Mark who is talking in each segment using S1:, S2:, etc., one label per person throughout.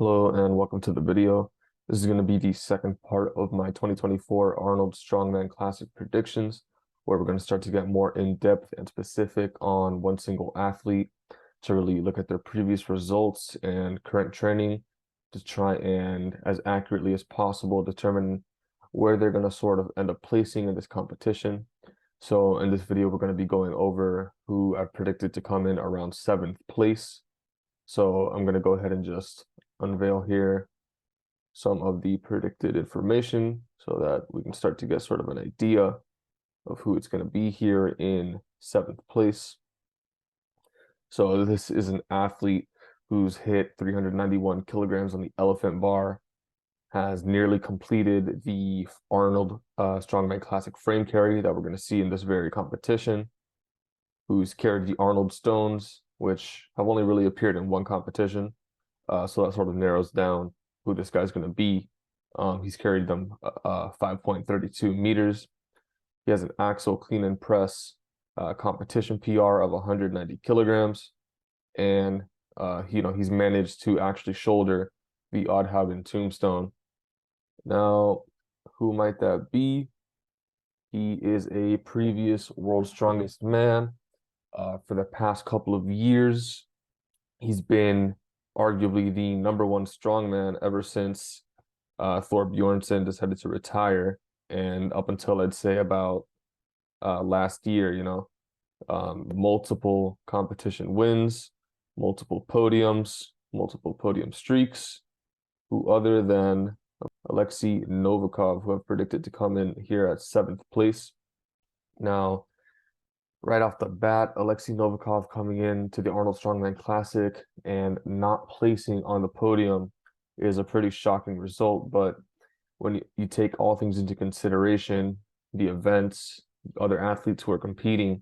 S1: Hello and welcome to the video. This is going to be the second part of my 2024 Arnold Strongman Classic predictions, where we're going to start to get more in-depth and specific on one single athlete to really look at their previous results and current training to try and, as accurately as possible, determine where they're going to sort of end up placing in this competition. So in this video, we're going to be going over who I've predicted to come in around 7th place. So I'm going to go ahead and just unveil here some of the predicted information so that we can start to get sort of an idea of who it's going to be here in 7th place. So this is an athlete who's hit 391 kilograms on the elephant bar, has nearly completed the Arnold Strongman Classic frame carry that we're going to see in this very competition, who's carried the Arnold Stones, which have only really appeared in one competition. So that sort of narrows down who this guy's going to be. He's carried them 5.32 meters. He has an axle clean and press competition PR of 190 kilograms. And, he's managed to actually shoulder the Oddhaugen tombstone. Now, who might that be? He is a previous world's strongest man. For the past couple of years, he's been arguably the #1 strongman ever since Thor Bjornsson decided to retire, and up until I'd say about last year, multiple competition wins, multiple podium streaks. Who other than Alexei Novikov, who I've predicted to come in here at 7th place. Now, right off the bat, Alexei Novikov coming in to the Arnold Strongman Classic and not placing on the podium is a pretty shocking result. But when you take all things into consideration, the events, other athletes who are competing,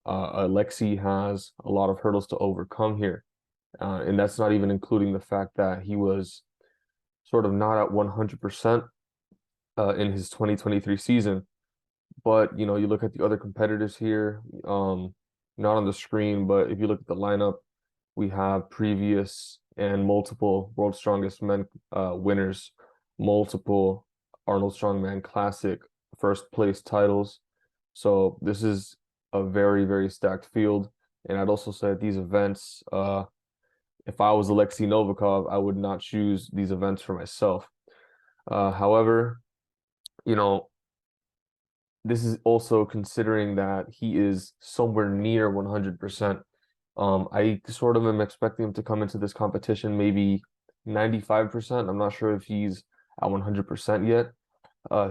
S1: Alexei has a lot of hurdles to overcome here. And that's not even including the fact that he was sort of not at 100% in his 2023 season. But, you look at the other competitors here, not on the screen, but if you look at the lineup, we have previous and multiple World's Strongest Men winners, multiple Arnold Strongman Classic first place titles. So this is a very, very stacked field. And I'd also say at these events, if I was Alexei Novikov, I would not choose these events for myself. However, this is also considering that he is somewhere near 100%. I sort of am expecting him to come into this competition maybe 95%. I'm not sure if he's at 100% yet.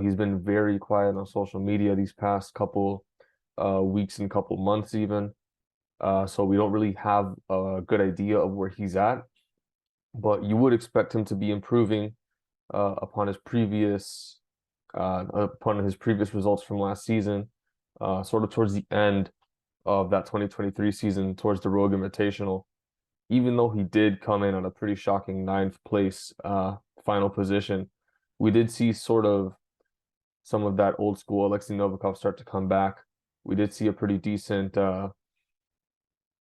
S1: He's been very quiet on social media these past couple weeks and couple months even. So we don't really have a good idea of where he's at. But you would expect him to be improving upon his previous results from last season, sort of towards the end of that 2023 season, towards the Rogue Invitational. Even though he did come in on a pretty shocking 9th place final position, we did see sort of some of that old school Alexei Novikov start to come back. We did see a pretty decent,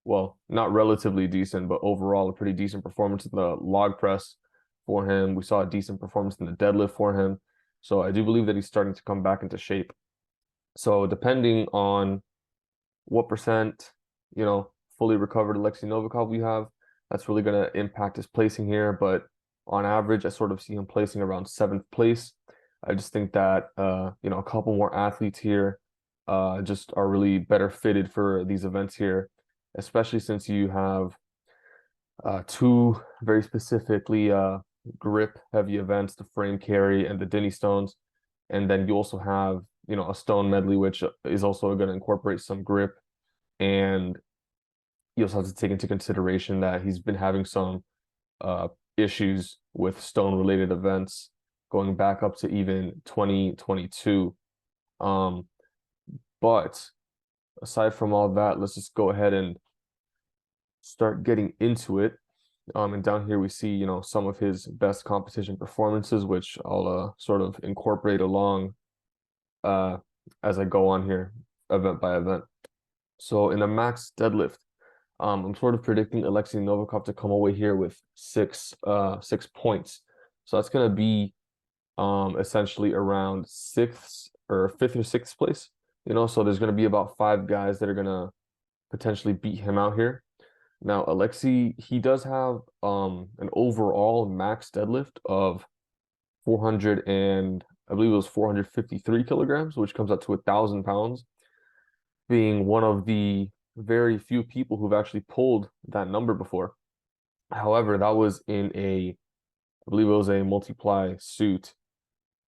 S1: well, not relatively decent, but overall a pretty decent performance in the log press for him. We saw a decent performance in the deadlift for him. So I do believe that he's starting to come back into shape. So depending on what percent, fully recovered Alexei Novikov we have, that's really going to impact his placing here. But on average, I sort of see him placing around 7th place. I just think that, a couple more athletes here just are really better fitted for these events here, especially since you have two very specifically grip heavy events, the frame carry and the Denny stones. And then you also have, a stone medley, which is also going to incorporate some grip. And you also have to take into consideration that he's been having some issues with stone related events going back up to even 2022. But aside from all that, let's just go ahead and start getting into it. And down here we see, some of his best competition performances, which I'll sort of incorporate along as I go on here, event by event. So in the max deadlift, I'm sort of predicting Alexei Novikov to come away here with 6 points. So that's gonna be essentially around sixth or fifth or sixth place. So there's gonna be about 5 guys that are gonna potentially beat him out here. Now, Alexei, he does have an overall max deadlift of 400 and I believe it was 453 kilograms, which comes out to 1,000 pounds, being one of the very few people who've actually pulled that number before. However, that was I believe it was a multiply suit.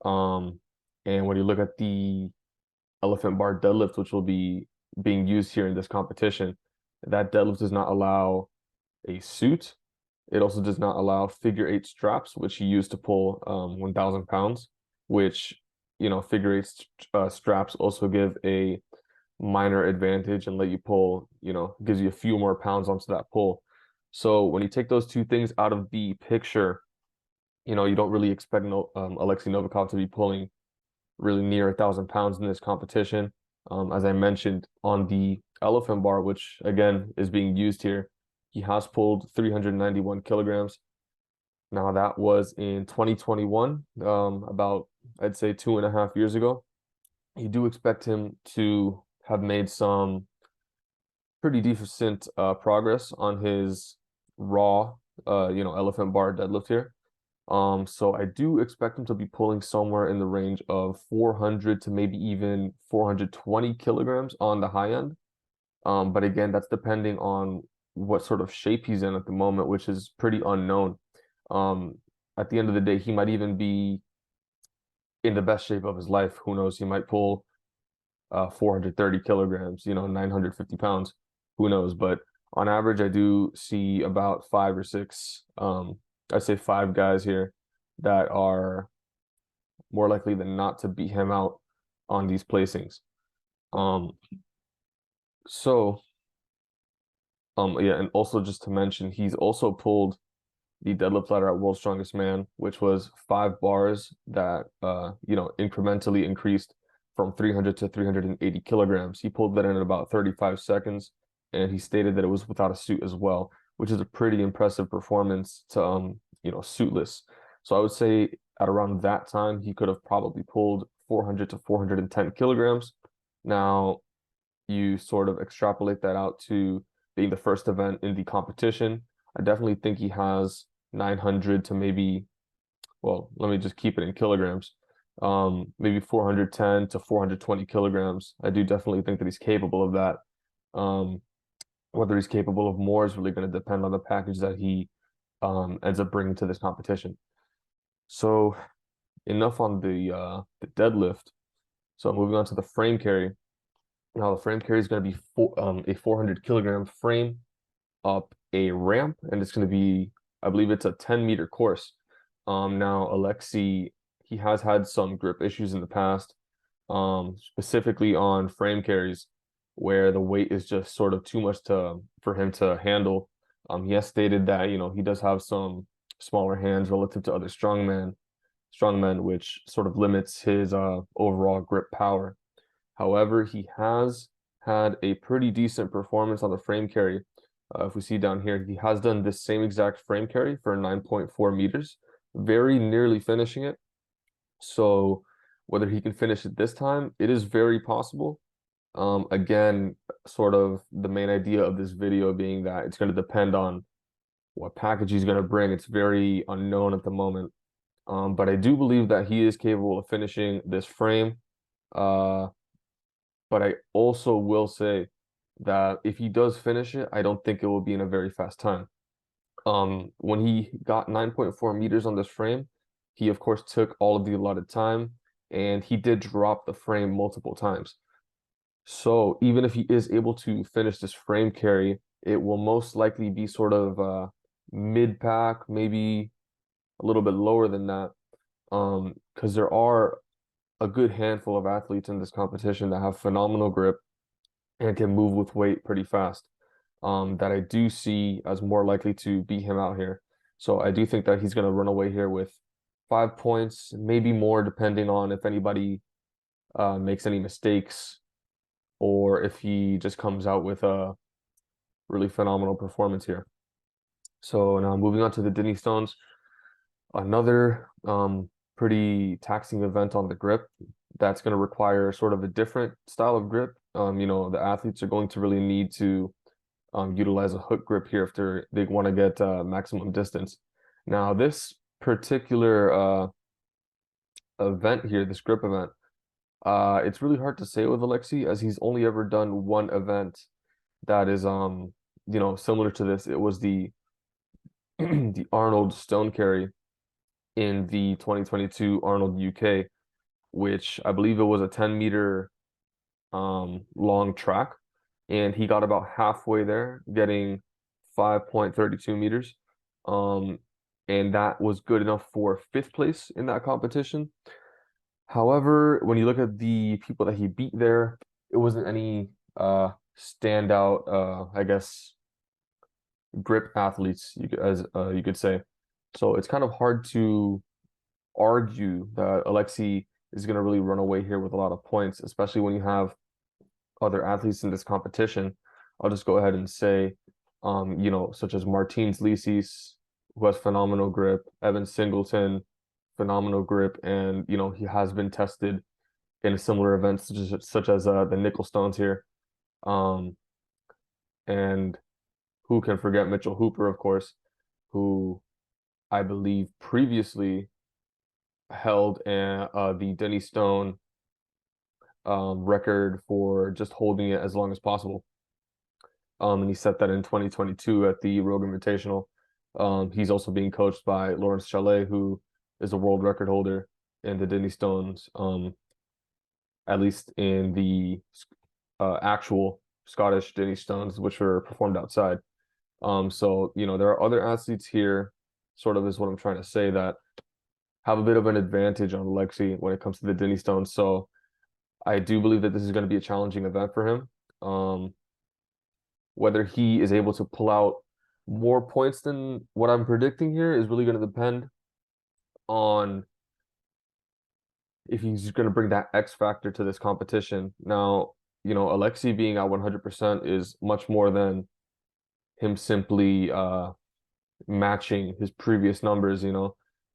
S1: Um, and when you look at the elephant bar deadlift, which will be being used here in this competition, that deadlift does not allow a suit. It also does not allow figure 8 straps, which he used to pull 1,000 pounds, which, figure 8 straps also give a minor advantage and let you pull, gives you a few more pounds onto that pull. So when you take those two things out of the picture, you don't really expect Alexei Novikov to be pulling really near 1,000 pounds in this competition. As I mentioned on the elephant bar, which again is being used here, he has pulled 391 kilograms. Now that was in 2021, about I'd say 2.5 years ago. You do expect him to have made some pretty decent progress on his raw, elephant bar deadlift here. So I do expect him to be pulling somewhere in the range of 400 to maybe even 420 kilograms on the high end. But again, that's depending on what sort of shape he's in at the moment, which is pretty unknown. Um, at the end of the day, he might even be in the best shape of his life. Who knows? He might pull 430 kilograms, 950 pounds. Who knows? But on average, I do see about 5 or 6, I'd say 5 guys here that are more likely than not to beat him out on these placings. Um, so yeah, and also just to mention, he's also pulled the deadlift ladder at World's Strongest Man, which was 5 bars that incrementally increased from 300 to 380 kilograms. He pulled that in about 35 seconds, and he stated that it was without a suit as well, which is a pretty impressive performance to suitless. So I would say at around that time he could have probably pulled 400 to 410 kilograms. Now you sort of extrapolate that out to being the first event in the competition. I definitely think he has 900 to maybe, well, let me just keep it in kilograms. Maybe 410 to 420 kilograms. I do definitely think that he's capable of that. Whether he's capable of more is really going to depend on the package that he ends up bringing to this competition. So enough on the deadlift. So moving on to the frame carry. Now the frame carry is going to be a 400 kilogram frame up a ramp, and it's going to be, I believe it's a 10-meter course. Now Alexei, he has had some grip issues in the past, specifically on frame carries, where the weight is just sort of too much for him to handle. He has stated that, he does have some smaller hands relative to other strongmen, which sort of limits his overall grip power. However, he has had a pretty decent performance on the frame carry. If we see down here, he has done this same exact frame carry for 9.4 meters, very nearly finishing it. So whether he can finish it this time, it is very possible. Again, sort of the main idea of this video being that it's going to depend on what package he's going to bring. It's very unknown at the moment. But I do believe that he is capable of finishing this frame. But I also will say that if he does finish it, I don't think it will be in a very fast time. When he got 9.4 meters on this frame, he of course took all of the allotted time, and he did drop the frame multiple times. So even if he is able to finish this frame carry, it will most likely be sort of mid-pack, maybe a little bit lower than that. Because there are a good handful of athletes in this competition that have phenomenal grip and can move with weight pretty fast, that I do see as more likely to beat him out here. So I do think that he's going to run away here with 5 points, maybe more, depending on if anybody makes any mistakes or if he just comes out with a really phenomenal performance here. So now moving on to the Denny Stones, another pretty taxing event on the grip. That's going to require sort of a different style of grip. The athletes are going to really need to utilize a hook grip here if they want to get maximum distance. Now, this particular event here, this grip event, it's really hard to say with Alexi as he's only ever done one event that is similar to this. It was the the Arnold stone carry in the 2022 Arnold UK, which I believe it was a 10-meter long track, and he got about halfway there, getting 5.32 meters. And that was good enough for fifth place in that competition. However, when you look at the people that he beat there, it wasn't any standout, I guess, grip athletes, you could say. So it's kind of hard to argue that Alexi is going to really run away here with a lot of points, especially when you have other athletes in this competition. I'll just go ahead and say, such as Martins Licis, who has phenomenal grip, Evan Singleton, phenomenal grip, and he has been tested in similar events such as the Nickel Stones here. And who can forget Mitchell Hooper, of course, who I believe previously held the Denny Stone record for just holding it as long as possible. And he set that in 2022 at the Rogue Invitational. He's also being coached by Lawrence Chalet, who is a world record holder in the Denny Stones, at least in the actual Scottish Denny Stones, which were performed outside. So there are other athletes here, sort of is what I'm trying to say, that have a bit of an advantage on Alexi when it comes to the Denny Stones. So I do believe that this is going to be a challenging event for him. Whether he is able to pull out more points than what I'm predicting here is really going to depend on if he's going to bring that X factor to this competition. Now, Alexi being at 100% is much more than him simply matching his previous numbers.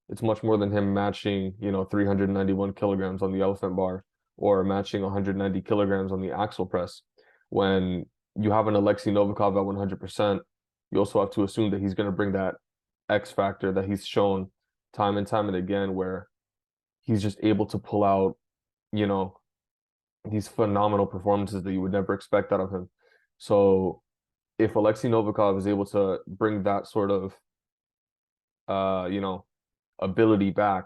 S1: It's much more than him matching 391 kilograms on the elephant bar or matching 190 kilograms on the axle press. When you have an Alexei Novikov at 100%, you also have to assume that he's going to bring that X factor that he's shown time and time and again, where he's just able to pull out, these phenomenal performances that you would never expect out of him. So if Alexei Novikov is able to bring that sort of, ability back,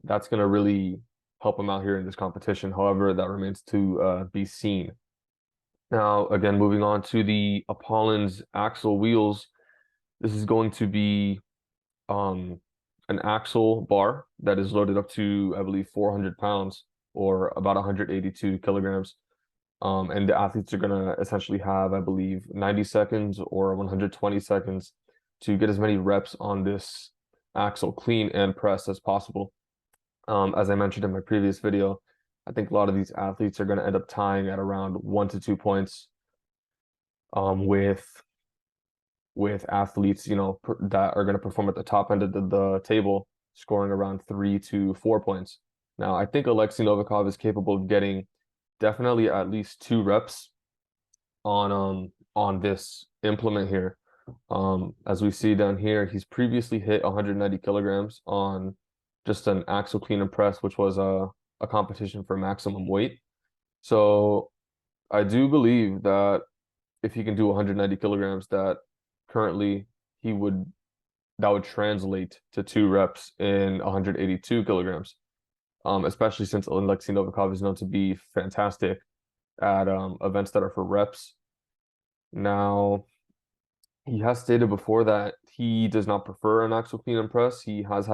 S1: that's going to really help him out here in this competition. However, that remains to be seen. Now, again, moving on to the Apollon's axle wheels. This is going to be an axle bar that is loaded up to, I believe, 400 pounds or about 182 kilograms. And the athletes are going to essentially have, I believe, 90 seconds or 120 seconds to get as many reps on this axle clean and press as possible. As I mentioned in my previous video, I think a lot of these athletes are going to end up tying at around 1 to 2 points, with athletes, that are going to perform at the top end of the table, scoring around 3 to 4 points. Now, I think Alexei Novikov is capable of getting definitely at least 2 reps on this implement here. As we see down here, he's previously hit 190 kilograms on just an axle clean and press, which was a competition for maximum weight. So I do believe that if he can do 190 kilograms, that currently that would translate to 2 reps in 182 kilograms. Especially since Alexei Novikov is known to be fantastic at events that are for reps. Now, he has stated before that he does not prefer an axle clean and press. He has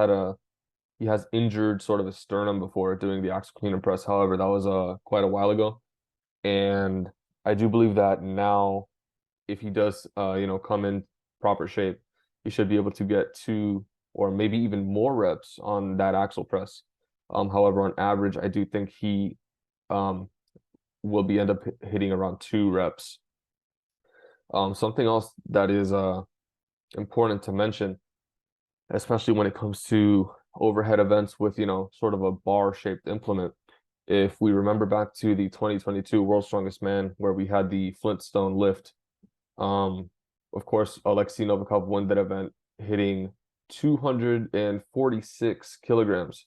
S1: injured sort of his sternum before doing the axle clean and press. However, that was quite a while ago. And I do believe that now, if he does come in proper shape, he should be able to get 2 or maybe even more reps on that axle press. However, on average, I do think he will end up hitting around 2 reps. Something else that is important to mention, especially when it comes to overhead events with, sort of a bar-shaped implement. If we remember back to the 2022 World's Strongest Man, where we had the Flintstone lift, um, of course, Alexei Novikov won that event, hitting 246 kilograms,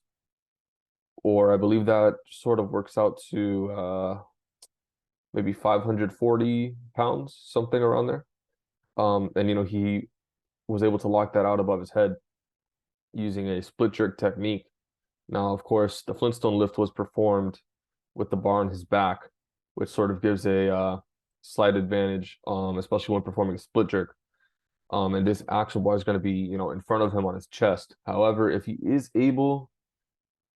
S1: or I believe that sort of works out to maybe 540 pounds, something around there. And he was able to lock that out above his head using a split jerk technique. Now, of course, the Flintstone lift was performed with the bar on his back, which sort of gives a slight advantage, especially when performing a split jerk. And this actual bar is going to be, in front of him on his chest. However, if he is able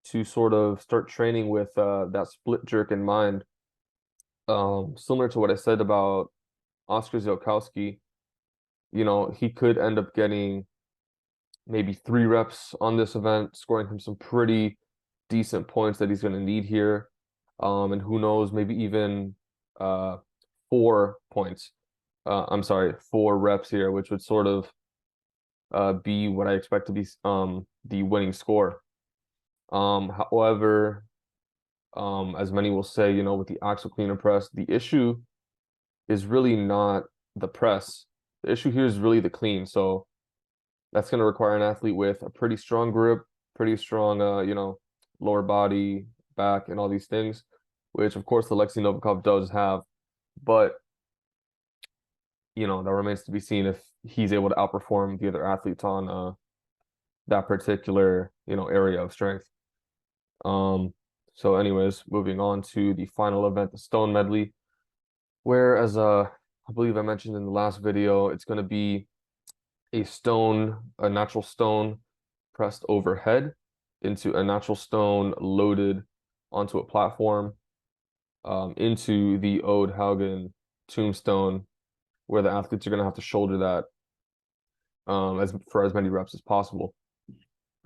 S1: to sort of start training with that split jerk in mind, similar to what I said about Oscar Ziolkowski, he could end up getting maybe 3 reps on this event, scoring him some pretty decent points that he's going to need here. And who knows, maybe even 4 points. I'm sorry, 4 reps here, which would sort of be what I expect to be the winning score. However, as many will say, with the axle cleaner press, the issue is really not the press. The issue here is really the clean. So that's going to require an athlete with a pretty strong grip, pretty strong, lower body, back, and all these things, which of course Alexei Novikov does have. But, that remains to be seen if he's able to outperform the other athletes on that particular, area of strength. So anyways, moving on to the final event, the stone medley, where as I believe I mentioned in the last video, it's going to be a natural stone pressed overhead into a natural stone loaded onto a platform into the Ode Haugen tombstone, where the athletes are going to have to shoulder that as many reps as possible.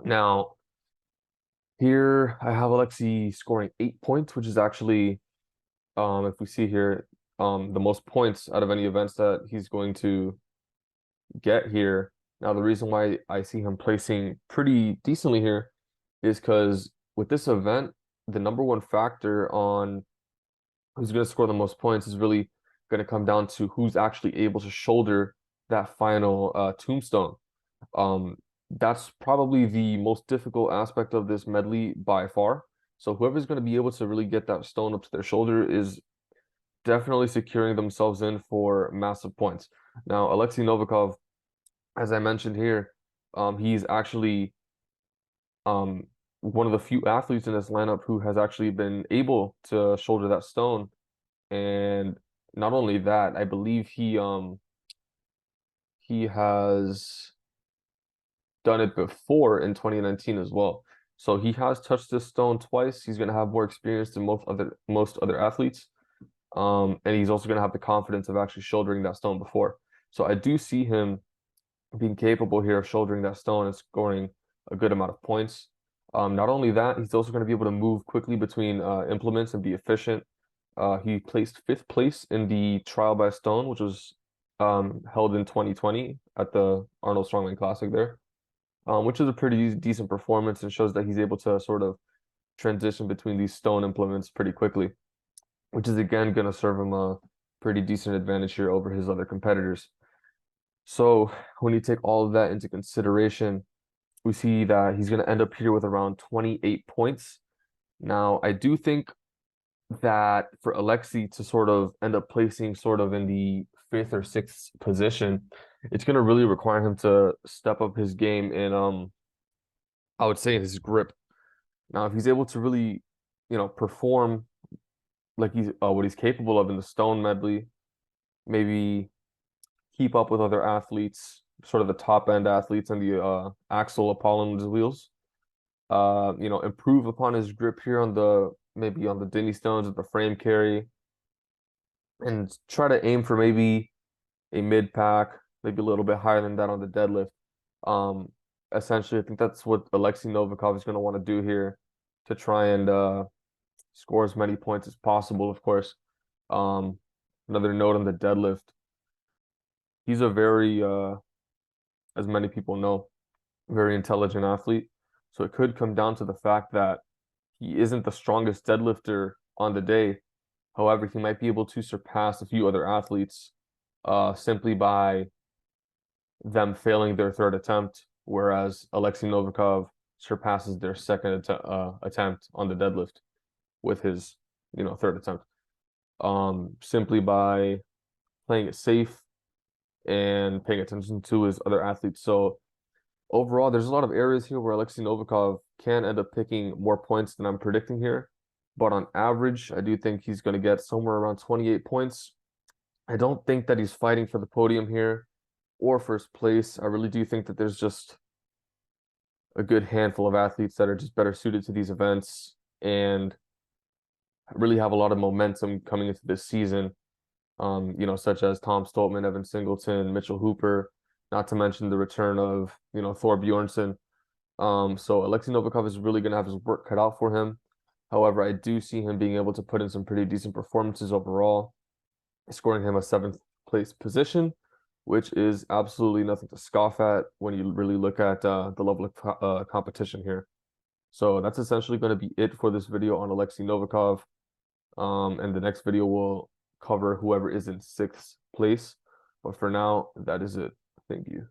S1: Now, here I have Alexei scoring 8 points, which is actually, if we see here, the most points out of any events that he's going to get here. Now, the reason why I see him placing pretty decently here is because with this event, the number one factor on who's going to score the most points is really going to come down to who's actually able to shoulder that final tombstone. That's probably the most difficult aspect of this medley by far. So whoever's going to be able to really get that stone up to their shoulder is definitely securing themselves in for massive points. Now, Alexei Novikov, as I mentioned here, he's actually one of the few athletes in this lineup who has actually been able to shoulder that stone. And not only that, I believe he has done it before in 2019 as well. So he has touched this stone twice. He's going to have more experience than most other athletes. And he's also going to have the confidence of actually shouldering that stone before. So I do see him being capable here of shouldering that stone and scoring a good amount of points. Not only that, he's also going to be able to move quickly between implements and be efficient. He placed 5th place in the trial by stone, which was held in 2020 at the Arnold Strongman Classic there, which is a pretty decent performance and shows that he's able to sort of transition between these stone implements pretty quickly, which is again going to serve him a pretty decent advantage here over his other competitors. So when you take all of that into consideration, we see that he's going to end up here with around 28 points. Now, I do think that for Alexei to sort of end up placing sort of in the 5th or 6th position, it's going to really require him to step up his game in, I would say, his grip. Now, if he's able to really, perform like he's what he's capable of in the stone medley, maybe keep up with other athletes, sort of the top end athletes and the axle upon his wheels. Improve upon his grip here on maybe on the Dinny stones with the frame carry, and try to aim for maybe a mid pack, maybe a little bit higher than that on the deadlift. Essentially, I think that's what Alexei Novikov is going to want to do here to try and score as many points as possible, of course. Another note on the deadlift. He's a very, as many people know, very intelligent athlete. So it could come down to the fact that he isn't the strongest deadlifter on the day. However, he might be able to surpass a few other athletes simply by them failing their third attempt, whereas Alexei Novikov surpasses their second attempt on the deadlift with his, third attempt. Simply by playing it safe and paying attention to his other athletes. So overall, there's a lot of areas here where Alexei Novikov can end up picking more points than I'm predicting here. But on average, I do think he's going to get somewhere around 28 points. I don't think that he's fighting for the podium here or first place. I really do think that there's just a good handful of athletes that are just better suited to these events and really have a lot of momentum coming into this season. Such as Tom Stoltman, Evan Singleton, Mitchell Hooper, not to mention the return of, Thor Bjornsson. So Alexei Novikov is really going to have his work cut out for him. However, I do see him being able to put in some pretty decent performances overall, scoring him a seventh place position, which is absolutely nothing to scoff at when you really look at the level of competition here. So that's essentially going to be it for this video on Alexei Novikov. And the next video will cover whoever is in sixth place. But for now, that is it. Thank you.